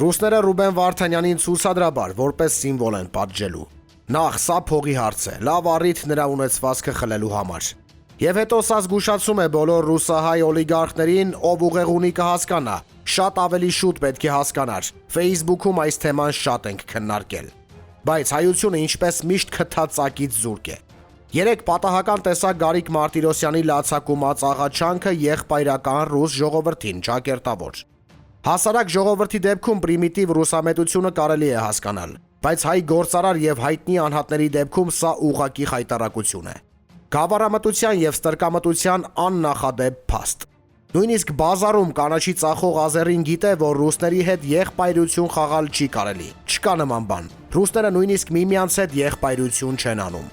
Ռուսները Ռուբեն Վարդանյանին ցուցադրաբար որպես սիմվոլ են պատժելու։ Նախ սա փողի հարց է, լավ առիթ նրա ունեցվածքը խլելու համար։ Եվ հետո սա զգուշացում է բոլոր ռուսահայ օլիգարխներին, ով ուղեղ ունի կհասկանա, շատ ավելի շուտ պետք է հասկանար։ Facebook-ում այս թեման շատ ենք քննարկել։ Բայց հայությունը ինչպես միշտ քթածակից զուրկ է։ Երեք պատահական տեսակ Գարիկ Մարտիրոսյանի լացակումած աղաչանքը եղբայրական ռուս ժողովրդին ճակերտավոր։ Հասարակ ժողովրդի դեպքում պրիմիտիվ ռուսամետությունը կարելի է հասկանալ, բայց հայ գործարար եւ հայտնի անհատների դեպքում սա ուղղակի խայտարակություն է։ Գավառամտության եւ ստրկամտության աննախադեպ փաստ։ Նույնիսկ բազարում կանաչի ծախող ազերին գիտե, որ ռուսների հետ եղբայրություն խաղալ չի կարելի։ Չկա նման բան։ Ռուսները նույնիսկ միմյանց հետ եղբայրություն չեն անում։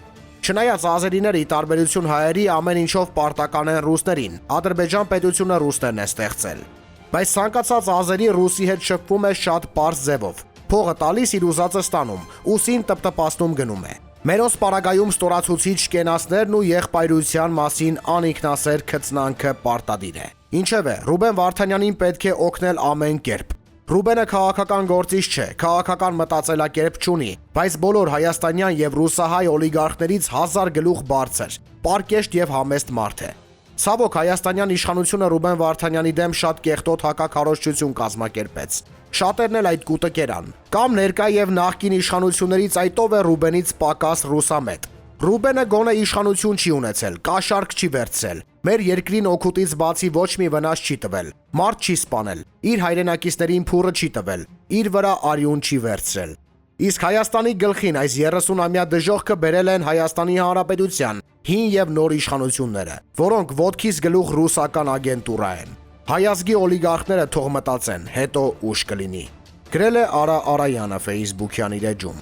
Չնայած ազերիները ի տարբերություն հայերի ամեն ինչով պարտական են ռուսներին, Ադրբեջան պետությունը ռուսներն է ստեղծել։ Բայց ցանկացած ազերի ռուսի հետ շփվում է շատ պարզ ձևով։ Փողը տալիս իր ուզածը ստանում, ուսին տպտպացնում գնում է։ Մերոս պարագայում ստորացուցիչ կենացներն ու եղբայրության մասին անինքնասեր քծնանքը պարտադիր է։ Ինչևէ, Ռուբեն Վարդանյանին պետք է օգնել ամեն կերպ։ Ռուբենը քաղաքական գործիչ չէ, քաղաքական մտածելակերպ չունի, բայց բոլոր հայաստանյան եւ ռուսահայ օլիգարխներից 1000 գլուխ բարձր, պարկեշտ եւ համեստ մարդ է։ Ցավոք, հայաստանյան իշխանությունը Ռուբեն Վարդանյանի դեմ շատ կեղտոտ հակաքարոզչություն կազմակերպեց։ Շատերն էլ այդ կուտը կերան։ Կամ ներկա եւ նախկին իշխանություններից այդով է Ռուբենից պակաս ռուսամետ։ Ռուբենը գոնե իշխանություն չի ունեցել, կաշառք չի վերցրել, մեր երկրին օգուտից բացի ոչ մի վնաս չի տվել, մարդ չի սպանել, իր հայրենակիցներին փուրը չի տվել, իր վրա արյուն չի վերցրել։ Իսկ Հայաստանի գլխին այս 30-ամյա դժոխքը բերել են Հայաստանի Հանրապետության հին եւ նոր իշխանությունները, որոնք ոտքից գլուխ ռուսական ագենտուրա են։ Հայազգի օլիգարխները թող մտածեն, հետո ուշ կլինի։ Գրել է Արա Արայանը Facebook-յան իր էջում։